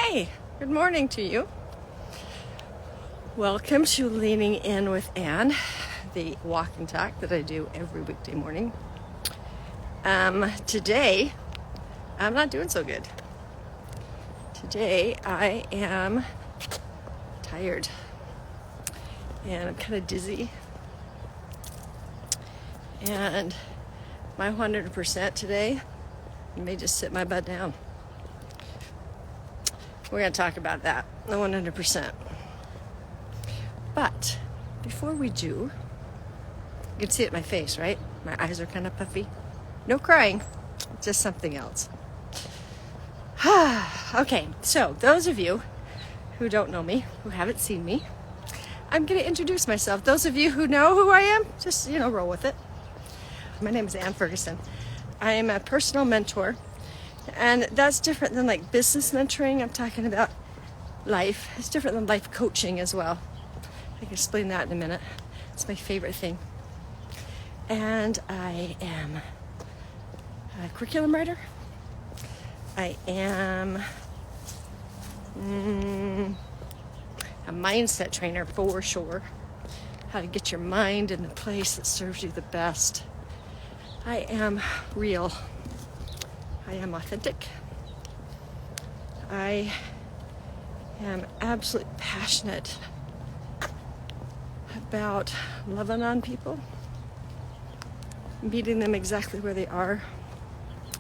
Hi, good morning to you. Welcome to Leaning In with Ann, the walk and talk that I do every weekday morning. Today, I'm not doing so good. Today, I am tired and I'm kind of dizzy. And my 100% today may just sit my butt down. We're going to talk about that, the 100%. But before we do, you can see it in my face, right? My eyes are kind of puffy. No crying, just something else. Okay, so those of you who don't know me, who haven't seen me, I'm going to introduce myself. Those of you who know who I am, just, roll with it. My name is Ann Ferguson. I am a personal mentor. And that's different than like business mentoring. I'm talking about life. It's different than life coaching as well. I can explain that in a minute. It's my favorite thing. And I am a curriculum writer. I am a mindset trainer for sure. How to get your mind in the place that serves you the best. I am real. I am authentic. I am absolutely passionate about loving on people, meeting them exactly where they are,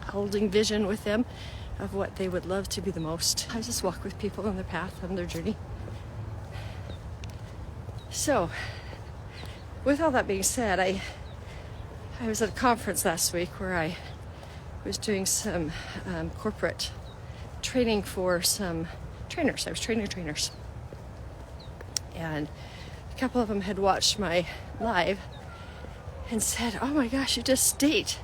holding vision with them of what they would love to be the most. I just walk with people on their path, on their journey. So, with all that being said, I was at a conference last week where I was doing some corporate training for some trainers. I was training trainers. And a couple of them had watched my live and said, oh my gosh, you just state,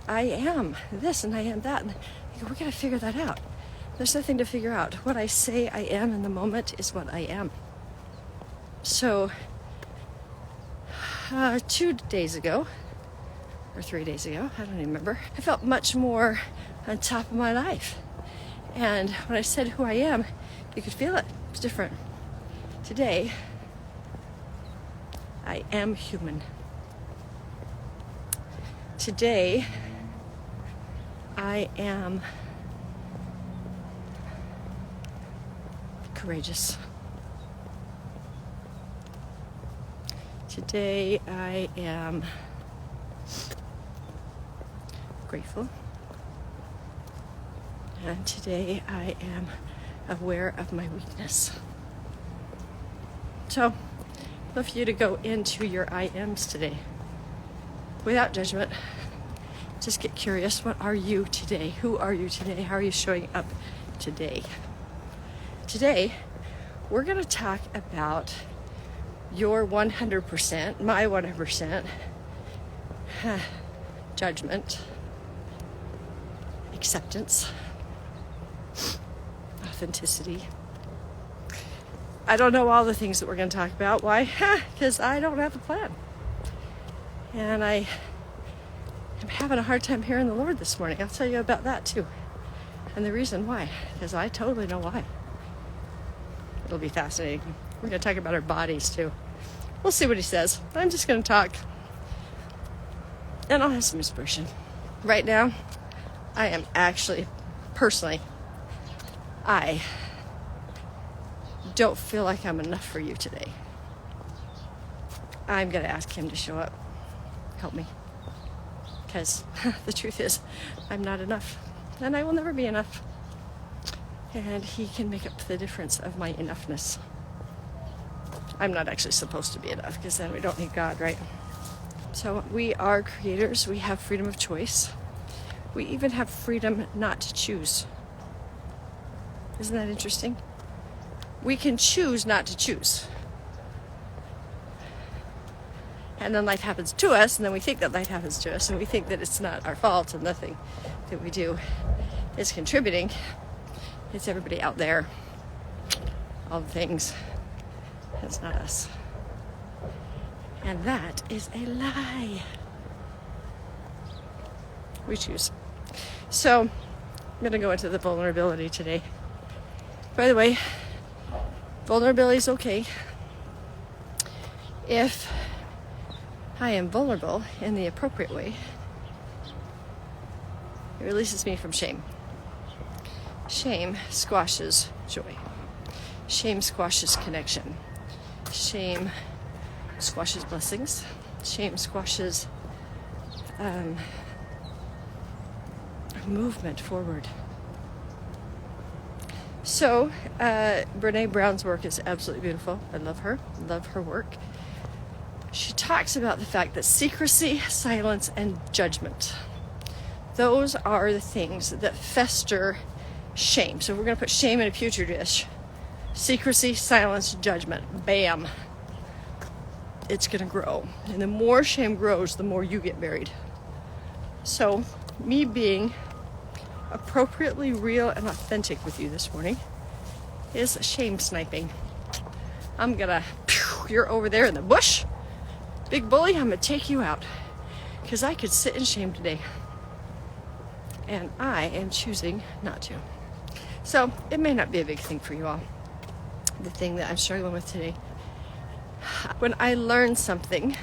I am this and I am that. And I go, we gotta figure that out. There's nothing to figure out. What I say I am in the moment is what I am. So 2 days ago, or 3 days ago, I don't even remember, I felt much more on top of my life. And when I said who I am, you could feel it. It's different. Today, I am human. Today, I am courageous. Today, I am grateful. And today I am aware of my weakness. So, I'd love for you to go into your I ams today. Without judgment. Just get curious. What are you today? Who are you today? How are you showing up today? Today, we're going to talk about your 100%, my 100%, judgment, acceptance, authenticity. I don't know all the things that we're going to talk about. Why? Because I don't have a plan. And I am having a hard time hearing the Lord this morning. I'll tell you about that too. And the reason why, because I totally know why. It'll be fascinating. We're going to talk about our bodies too. We'll see what he says. I'm just going to talk. And I'll have some inspiration. Right now, I am actually, personally, I don't feel like I'm enough for you today. I'm going to ask him to show up. Help me. Because the truth is, I'm not enough. And I will never be enough. And he can make up the difference of my enoughness. I'm not actually supposed to be enough, because then we don't need God, right? So we are creators. We have freedom of choice. We even have freedom not to choose. Isn't that interesting? We can choose not to choose. And then life happens to us, and then we think that life happens to us, and we think that it's not our fault, and nothing that we do is contributing. It's everybody out there, all the things. It's not us. And that is a lie. We choose. So, I'm going to go into the vulnerability today. By the way, vulnerability is okay if I am vulnerable in the appropriate way. It releases me from shame. Shame squashes joy. Shame squashes connection. Shame squashes blessings. Shame squashes movement forward. So, Brene Brown's work is absolutely beautiful. I love her work. She talks about the fact that secrecy, silence, and judgment, those are the things that fester shame. So if we're going to put shame in a petri dish, secrecy, silence, judgment, bam, it's going to grow. And the more shame grows, the more you get buried. So me being appropriately real and authentic with you this morning is shame sniping. I'm going to, you're over there in the bush, big bully, I'm going to take you out because I could sit in shame today. And I am choosing not to. So it may not be a big thing for you all. The thing that I'm struggling with today, when I learn something,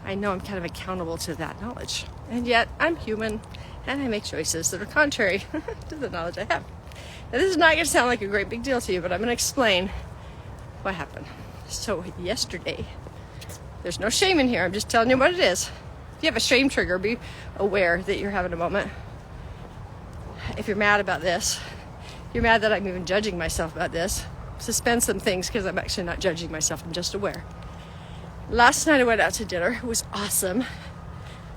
I know I'm kind of accountable to that knowledge. And yet I'm human and I make choices that are contrary to the knowledge I have. Now, this is not going to sound like a great big deal to you, but I'm going to explain what happened. So yesterday, there's no shame in here. I'm just telling you what it is. If you have a shame trigger, be aware that you're having a moment. If you're mad about this, you're mad that I'm even judging myself about this, suspend some things because I'm actually not judging myself. I'm just aware. Last night I went out to dinner. It was awesome.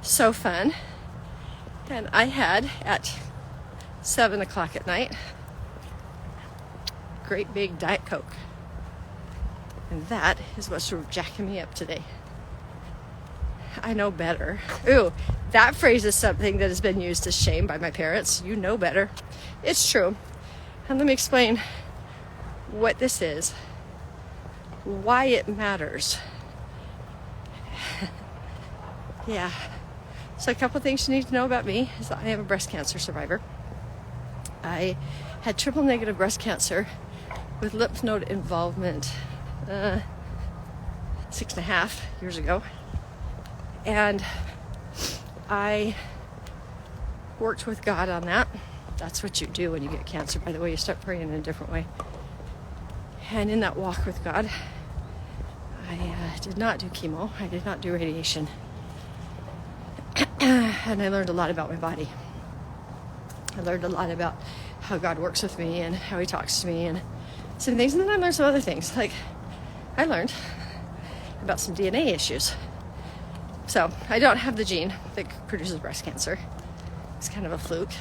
So fun. And I had at 7 o'clock at night, great big Diet Coke. And that is what's sort of jacking me up today. I know better. Ooh, that phrase is something that has been used as shame by my parents. You know better. It's true. And let me explain what this is, why it matters. Yeah. So a couple of things you need to know about me is that I am a breast cancer survivor. I had triple negative breast cancer with lymph node involvement 6.5 years ago. And I worked with God on that. That's what you do when you get cancer, by the way. You start praying in a different way. And in that walk with God, I did not do chemo. I did not do radiation. And I learned a lot about my body. I learned a lot about how God works with me and how he talks to me and some things. And then I learned some other things. Like, I learned about some DNA issues. So I don't have the gene that produces breast cancer. It's kind of a fluke.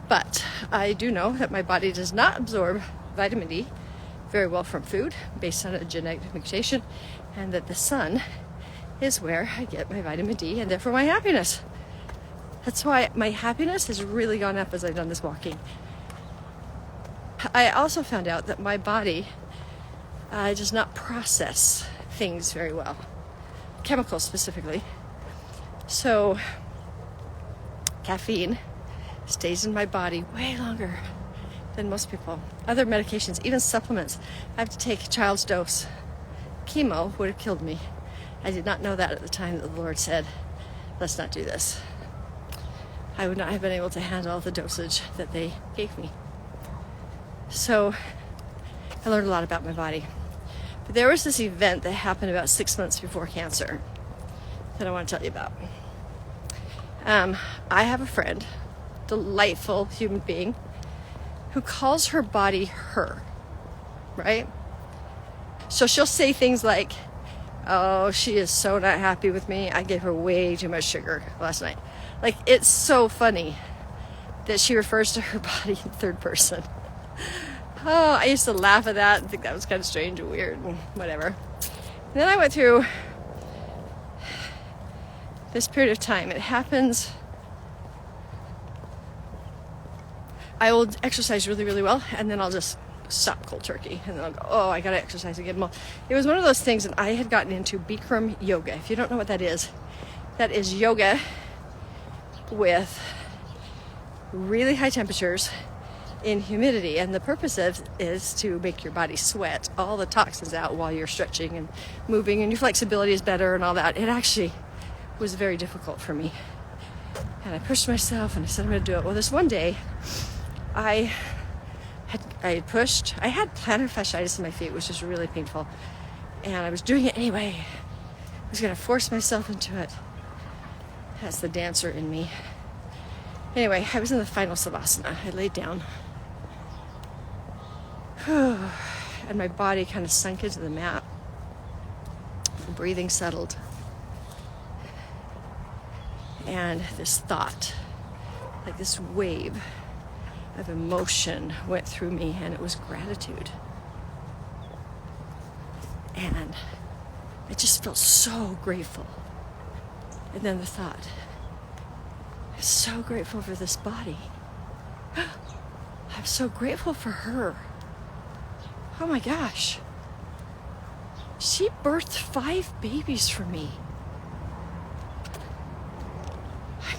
But I do know that my body does not absorb vitamin D very well from food based on a genetic mutation, and that the sun is where I get my vitamin D and therefore my happiness. That's why my happiness has really gone up as I've done this walking. I also found out that my body does not process things very well. Chemicals specifically. So caffeine stays in my body way longer than most people. Other medications, even supplements, I have to take a child's dose. Chemo would have killed me. I did not know that at the time that the Lord said, let's not do this. I would not have been able to handle the dosage that they gave me. So I learned a lot about my body. But there was this event that happened about 6 months before cancer that I want to tell you about. I have a friend, delightful human being, who calls her body her, right? So she'll say things like, oh, she is so not happy with me. I gave her way too much sugar last night. Like, it's so funny that she refers to her body in third person. Oh, I used to laugh at that and think that was kind of strange and weird and whatever. And then I went through this period of time. It happens. I will exercise really, really well, and then I'll just stop cold turkey. And then I'll go, oh, I got to exercise again. Well, it was one of those things that I had gotten into Bikram yoga. If you don't know what that is yoga with really high temperatures, in humidity, and the purpose of is to make your body sweat all the toxins out while you're stretching and moving, and your flexibility is better and all that. It actually was very difficult for me, and I pushed myself and I said I'm going to do it. Well, this one day I had pushed. I had plantar fasciitis in my feet, which was really painful, and I was doing it anyway. I was going to force myself into it. That's the dancer in me. Anyway, I was in the final savasana. I laid down. And my body kind of sunk into the mat. The breathing settled. And this thought, like this wave of emotion went through me, and it was gratitude. And I just felt so grateful. And then the thought, I'm so grateful for this body. I'm so grateful for her. Oh my gosh. She birthed 5 babies for me.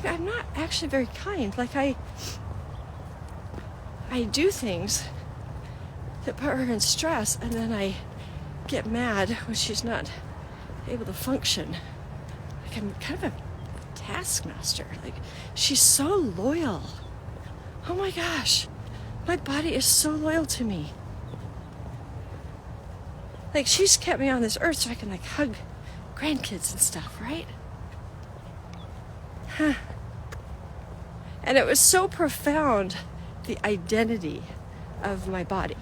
I'm not actually very kind. Like I do things that put her in stress, and then I get mad when she's not able to function. Like I'm kind of a taskmaster. Like, she's so loyal. Oh my gosh. My body is so loyal to me. Like, she's kept me on this earth so I can like hug grandkids and stuff, right? Huh. And it was so profound, the identity of my body.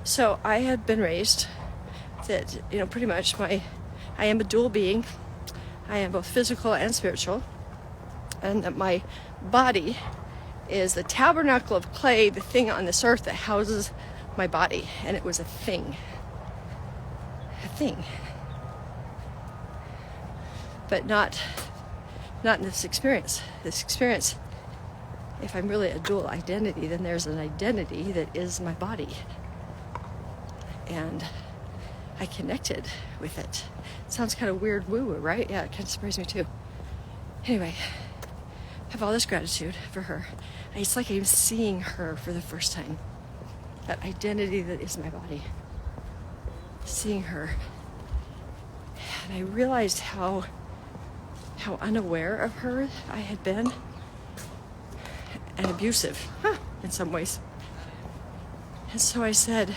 So I had been raised that, pretty much I am a dual being. I am both physical and spiritual. And that my body is the tabernacle of clay, the thing on this earth that houses my body. And it was a thing. A thing. But not in this experience. This experience, if I'm really a dual identity, then there's an identity that is my body. And I connected with it. Sounds kind of weird woo-woo, right? Yeah, it kind of surprised me too. Anyway, I have all this gratitude for her. It's like I'm seeing her for the first time. That identity that is my body. Seeing her. And I realized how unaware of her I had been. And abusive, in some ways. And so I said,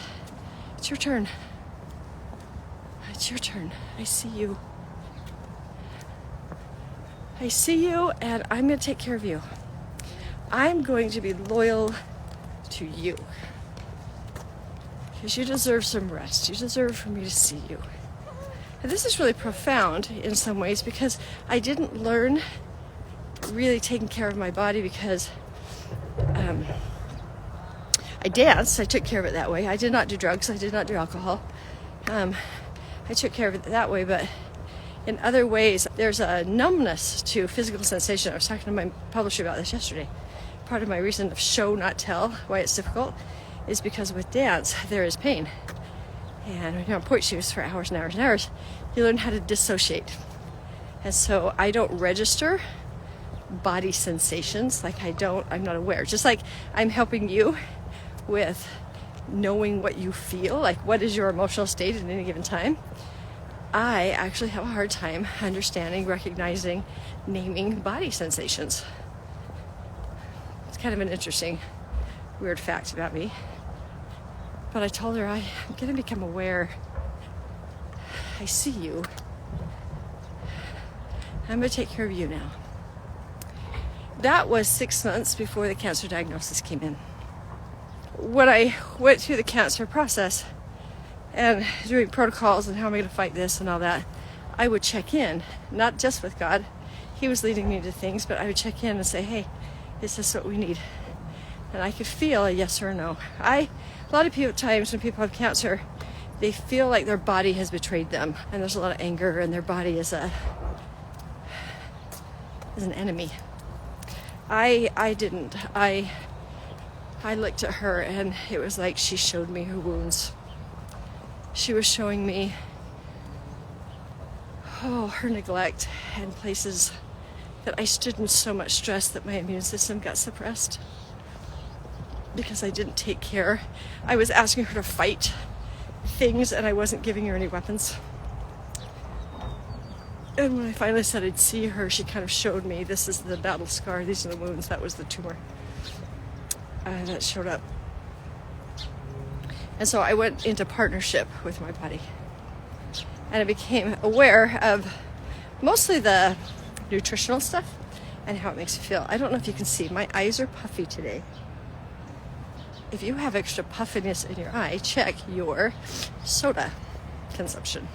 it's your turn. It's your turn. I see you. I see you, and I'm going to take care of you. I'm going to be loyal to you. Because you deserve some rest. You deserve for me to see you. And this is really profound in some ways, because I didn't learn really taking care of my body because I danced. I took care of it that way. I did not do drugs. I did not do alcohol. I took care of it that way, but in other ways, there's a numbness to physical sensation. I was talking to my publisher about this yesterday. Part of my reason of show, not tell, why it's difficult, is because with dance, there is pain. And when you're on point shoes for hours and hours and hours, you learn how to dissociate. And so I don't register body sensations. Like I'm not aware. Just like I'm helping you with knowing what you feel, like what is your emotional state at any given time. I actually have a hard time understanding, recognizing, naming body sensations. It's kind of an interesting, weird fact about me. But I told her I'm going to become aware. I see you. I'm going to take care of you now. That was 6 months before the cancer diagnosis came in. When I went through the cancer process and doing protocols and how am I going to fight this and all that, I would check in, not just with God. He was leading me to things, but I would check in and say, hey, is this what we need? And I could feel a yes or a no. A lot of times when people have cancer, they feel like their body has betrayed them, and there's a lot of anger, and their body is an enemy. I didn't. I looked at her, and it was like she showed me her wounds. She was showing me, her neglect and places that I stood in so much stress that my immune system got suppressed. because I didn't take care. I was asking her to fight things and I wasn't giving her any weapons. And when I finally said I'd see her, she kind of showed me, this is the battle scar, these are the wounds, that was the tumor that showed up. And so I went into partnership with my body. And I became aware of mostly the nutritional stuff and how it makes you feel. I don't know if you can see, my eyes are puffy today. If you have extra puffiness in your eye, check your soda consumption.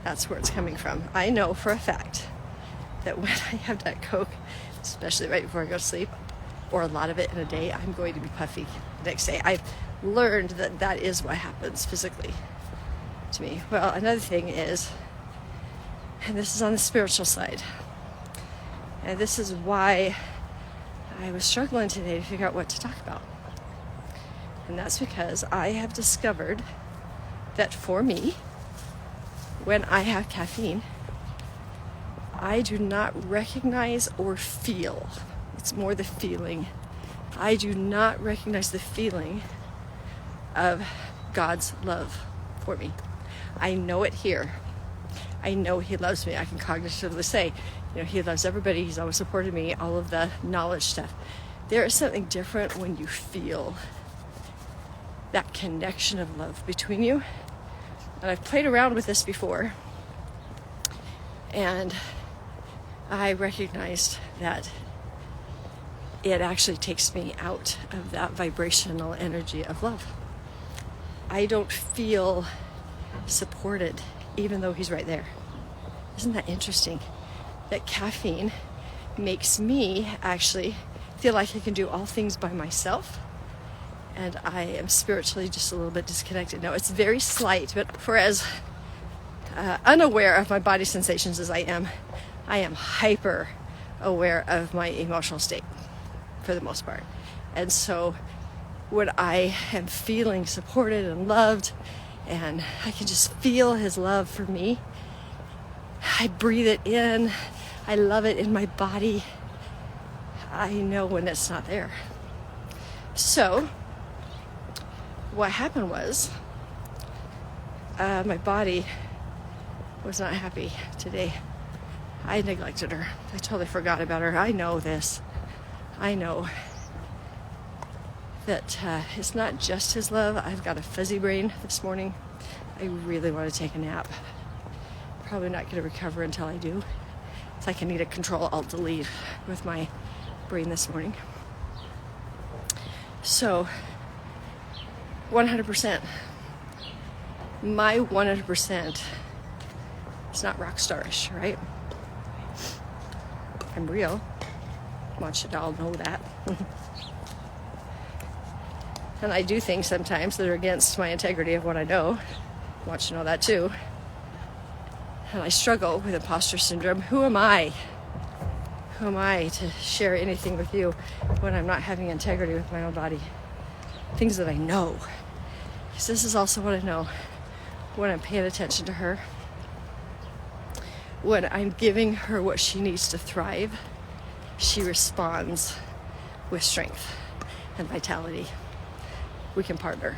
That's where it's coming from. I know for a fact that when I have that Coke, especially right before I go to sleep, or a lot of it in a day, I'm going to be puffy the next day. I've learned that that is what happens physically to me. Well, another thing is, and this is on the spiritual side, and this is why I was struggling today to figure out what to talk about. And that's because I have discovered that for me, when I have caffeine, I do not recognize or feel. It's more the feeling. I do not recognize the feeling of God's love for me. I know it here. I know He loves me. I can cognitively say, He loves everybody. He's always supported me, all of the knowledge stuff. There is something different when you feel that connection of love between you. And I've played around with this before, and I recognized that it actually takes me out of that vibrational energy of love. I don't feel supported, even though He's right there. Isn't that interesting? That caffeine makes me actually feel like I can do all things by myself, and I am spiritually just a little bit disconnected. Now, it's very slight, but for as unaware of my body sensations as I am hyper aware of my emotional state for the most part. And so when I am feeling supported and loved, and I can just feel His love for me, I breathe it in, I love it in my body, I know when it's not there. So what happened was, my body was not happy today. I neglected her. I totally forgot about her. I know this. I know that it's not just His love. I've got a fuzzy brain this morning. I really want to take a nap. Probably not going to recover until I do. It's like I need a Control-Alt-Delete with my brain this morning. So 100%. My 100% is not rock starish, right? I'm real. I want you to all know that. And I do things sometimes that are against my integrity of what I know. I want you to know that too. And I struggle with imposter syndrome. Who am I? Who am I to share anything with you when I'm not having integrity with my own body? Things that I know. Because this is also what I know. When I'm paying attention to her, when I'm giving her what she needs to thrive, she responds with strength and vitality. We can partner.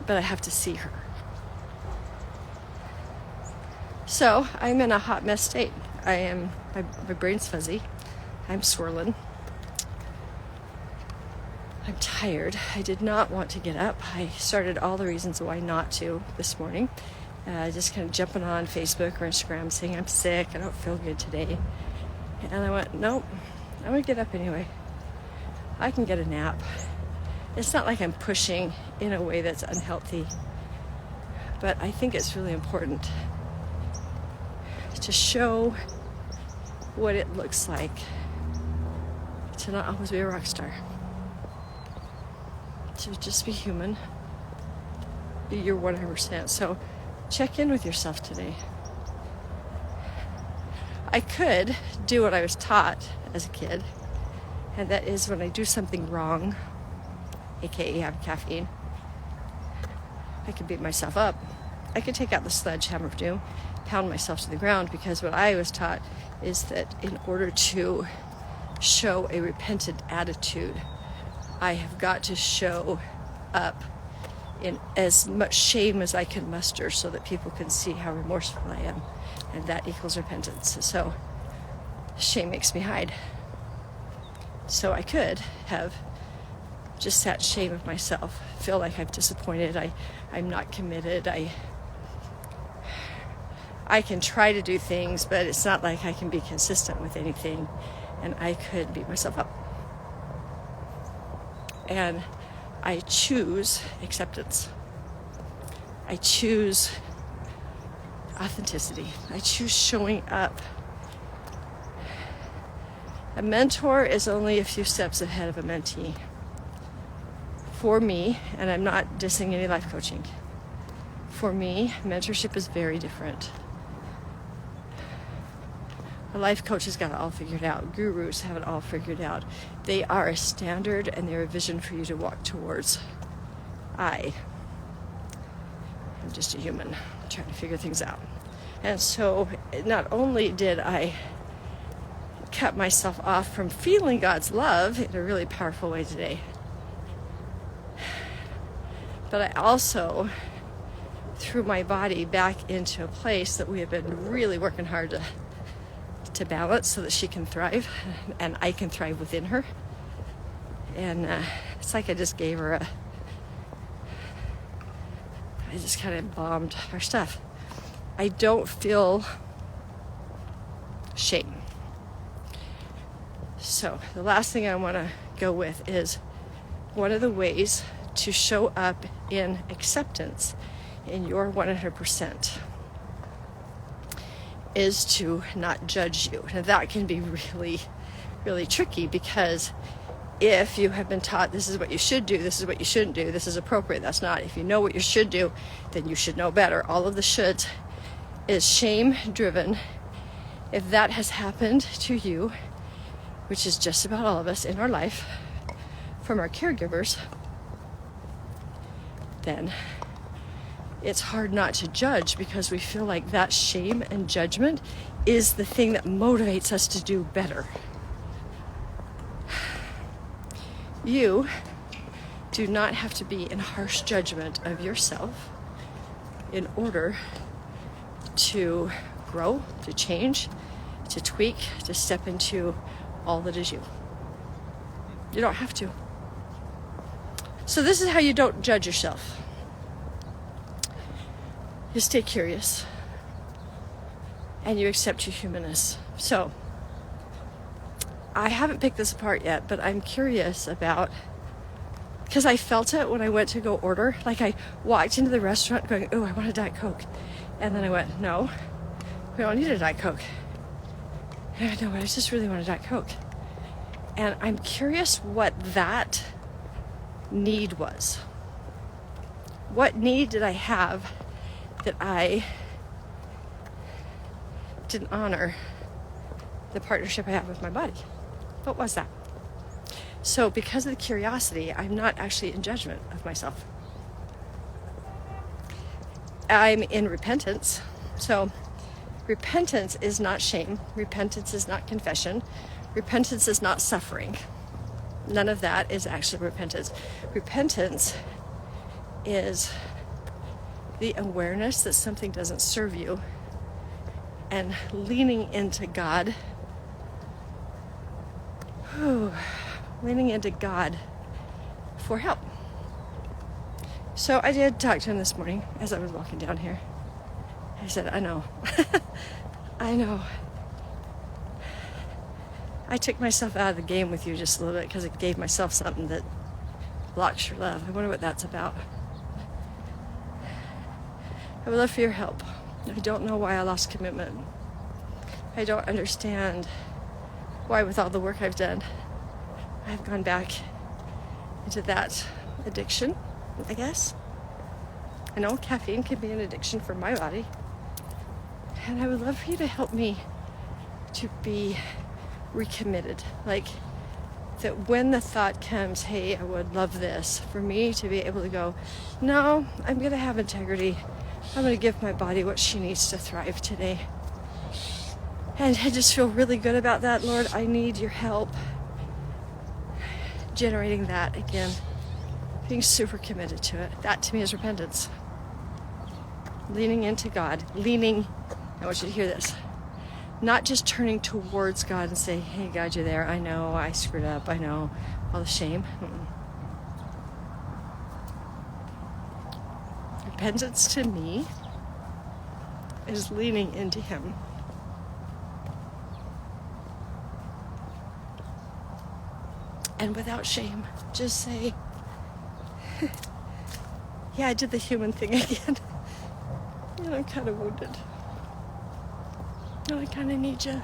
But I have to see her. So I'm in a hot mess state. My brain's fuzzy. I'm swirling. I'm tired. I did not want to get up. I started all the reasons why not to this morning. Just kind of jumping on Facebook or Instagram saying I'm sick, I don't feel good today. And I went, nope, I'm going to get up anyway. I can get a nap. It's not like I'm pushing in a way that's unhealthy. But I think it's really important to show what it looks like to not always be a rock star. To just be human. Be your 100%. So check in with yourself today. I could do what I was taught as a kid, and that is when I do something wrong, aka have caffeine, I could beat myself up. I could take out the sledgehammer of doom, pound myself to the ground, because what I was taught is that in order to show a repentant attitude I have got to show up in as much shame as I can muster so that people can see how remorseful I am, and that equals repentance. So shame makes me hide. So I could have just sat in shame of myself, feel like I'm disappointed, I'm not committed, I can try to do things, but it's not like I can be consistent with anything, and I could beat myself up. And I choose acceptance. I choose authenticity. I choose showing up. A mentor is only a few steps ahead of a mentee. For me, and I'm not dissing any life coaching, for me, mentorship is very different. A life coach has got it all figured out. Gurus have it all figured out. They are a standard and they're a vision for you to walk towards. I am just a human trying to figure things out. And so not only did I cut myself off from feeling God's love in a really powerful way today, but I also threw my body back into a place that we have been really working hard to balance so that she can thrive and I can thrive within her. And it's like I just gave her I just kind of bombed our stuff. I don't feel shame. So the last thing I want to go with is one of the ways to show up in acceptance in your 100% is to not judge you. Now that can be really, really tricky, because if you have been taught this is what you should do, this is what you shouldn't do, this is appropriate, that's not. If you know what you should do, then you should know better. All of the shoulds is shame driven. If that has happened to you, which is just about all of us in our life, from our caregivers, then it's hard not to judge, because we feel like that shame and judgment is the thing that motivates us to do better. You do not have to be in harsh judgment of yourself in order to grow, to change, to tweak, to step into all that is you. You don't have to. So this is how you don't judge yourself. You stay curious and you accept your humanness. So I haven't picked this apart yet, but I'm curious about, because I felt it when I went to go order. Like I walked into the restaurant going, oh, I want a Diet Coke. And then I went, no, we don't need a Diet Coke. And I went, no, I just really want a Diet Coke. And I'm curious what that need was. What need did I have that I didn't honor the partnership I have with my body? What was that? So because of the curiosity, I'm not actually in judgment of myself. I'm in repentance. So repentance is not shame. Repentance is not confession. Repentance is not suffering. None of that is actually repentance. Repentance is the awareness that something doesn't serve you and leaning into God. Leaning into God for help. So I did talk to him this morning as I was walking down here. I said, I know. I know. I took myself out of the game with you just a little bit because I gave myself something that blocks your love. I wonder what that's about. I would love for your help. I don't know why I lost commitment. I don't understand why, with all the work I've done, I've gone back into that addiction, I guess. I know caffeine can be an addiction for my body. And I would love for you to help me to be recommitted. Like, that when the thought comes, hey, I would love this, for me to be able to go, no, I'm going to have integrity. I'm going to give my body what she needs to thrive today. And I just feel really good about that, Lord. I need your help. generating that again, being super committed to it. That to me is repentance. Leaning into God, I want you to hear this, not just turning towards God and saying, hey God, you're there, I know I screwed up, I know all the shame. Repentance to me is leaning into Him. And without shame, just say, yeah, I did the human thing again. And I'm kind of wounded. No, I kind of need you.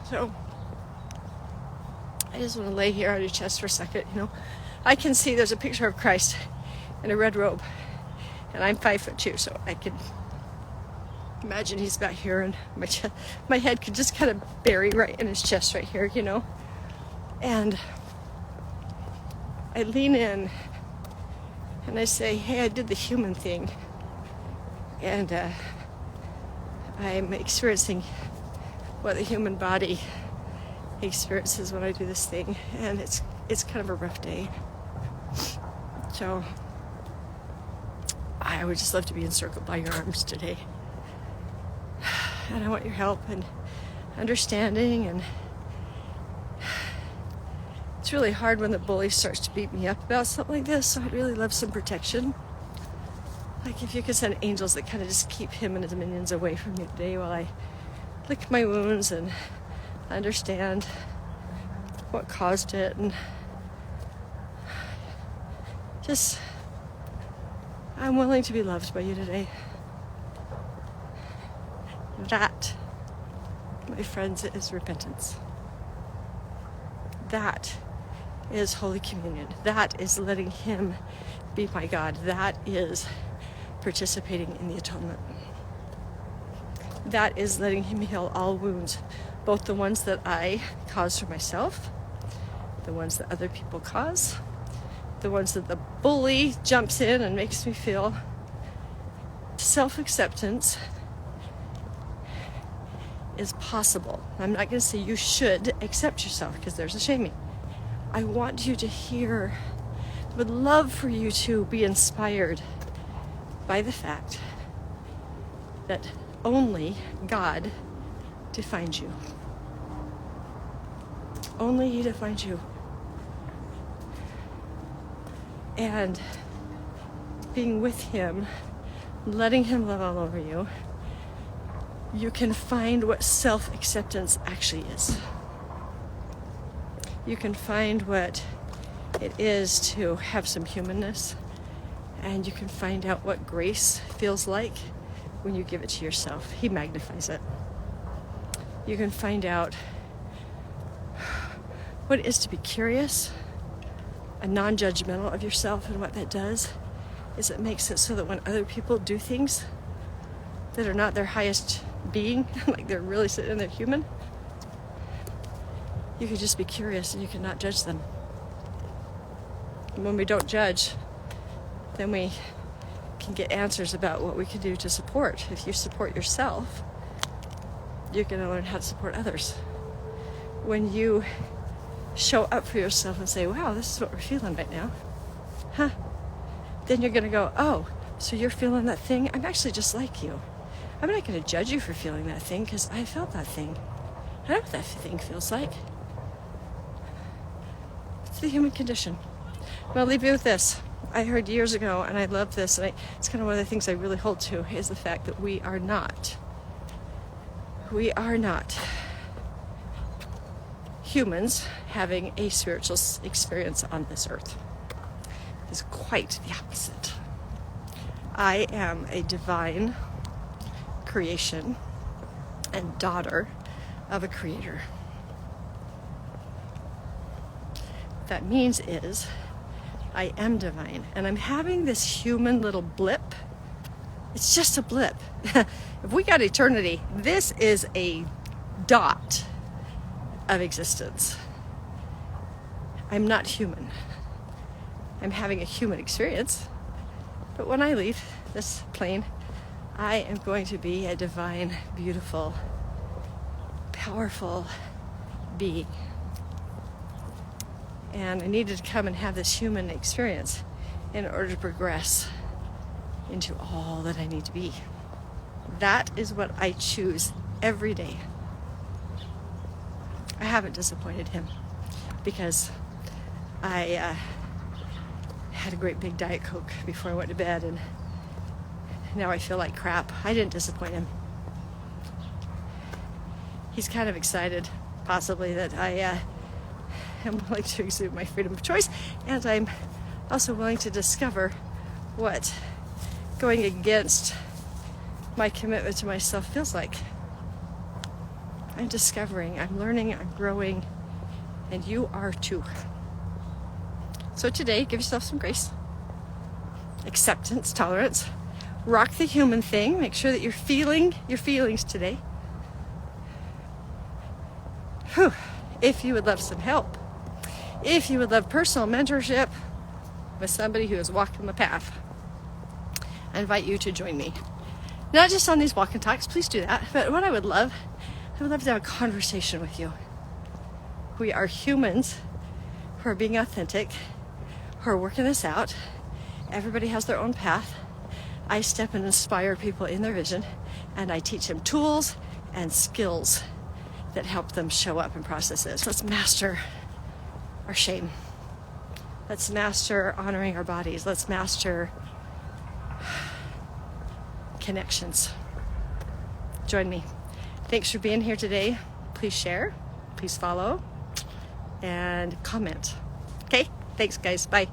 So, I just want to lay here on your chest for a second, I can see there's a picture of Christ in a red robe. And I'm 5'2", so I can imagine He's back here, and my head could just kind of bury right in His chest right here, And I lean in and I say, hey, I did the human thing. And I'm experiencing what the human body experiences when I do this thing. And it's kind of a rough day. So I would just love to be encircled by your arms today. And I want your help and understanding. And it's really hard when the bully starts to beat me up about something like this. So I'd really love some protection. Like if you could send angels that kind of just keep him and his minions away from me today while I lick my wounds and understand what caused it. And just, I'm willing to be loved by you today. That, my friends, is repentance. That is Holy Communion. That is letting Him be my God. That is participating in the atonement. That is letting Him heal all wounds, both the ones that I cause for myself, the ones that other people cause, the ones that the bully jumps in and makes me feel. Self-acceptance is possible. I'm not going to say you should accept yourself because there's a shaming. I want you to hear, I would love for you to be inspired by the fact that only God defines you. Only He defines you. And being with Him, letting Him love all over you, you can find what self-acceptance actually is. You can find what it is to have some humanness, and you can find out what grace feels like when you give it to yourself. He magnifies it. You can find out what it is to be curious and non-judgmental of yourself, and what that does is it makes it so that when other people do things that are not their highest being, like they're really sitting there human, you can just be curious and you can not judge them. And when we don't judge, then we can get answers about what we can do to support. If you support yourself, you're going to learn how to support others. When you show up for yourself and say, wow, this is what we're feeling right now, then you're going to go, oh, so you're feeling that thing? I'm actually just like you. I'm not going to judge you for feeling that thing because I felt that thing. I know what that thing feels like. It's the human condition. But I'll leave you with this. I heard years ago, and I love this, and it's kind of one of the things I really hold to, is the fact that we are not humans having a spiritual experience on this earth. It's quite the opposite. I am a divine creation and daughter of a creator. What that means is I am divine, and I'm having this human little blip. It's just a blip. If we got eternity, this is a dot of existence. I'm not human. I'm having a human experience, but when I leave this plane, I am going to be a divine, beautiful, powerful being. And I needed to come and have this human experience in order to progress into all that I need to be. That is what I choose every day. I haven't disappointed him because I had a great big Diet Coke before I went to bed, and now I feel like crap. I didn't disappoint him. He's kind of excited, possibly, that I am willing to exude my freedom of choice, and I'm also willing to discover what going against my commitment to myself feels like. I'm discovering, I'm learning, I'm growing, and you are too. So today, give yourself some grace, acceptance, tolerance. Rock the human thing. Make sure that you're feeling your feelings today. Whew. If you would love some help, if you would love personal mentorship with somebody who is walking the path, I invite you to join me. Not just on these walk and talks, please do that, but what I would love to have a conversation with you. We are humans who are being authentic, who are working this out. Everybody has their own path. I step and inspire people in their vision, and I teach them tools and skills that help them show up and process this. Let's master our shame. Let's master honoring our bodies. Let's master connections. Join me. Thanks for being here today. Please share, please follow, and comment. Okay? Thanks, guys. Bye.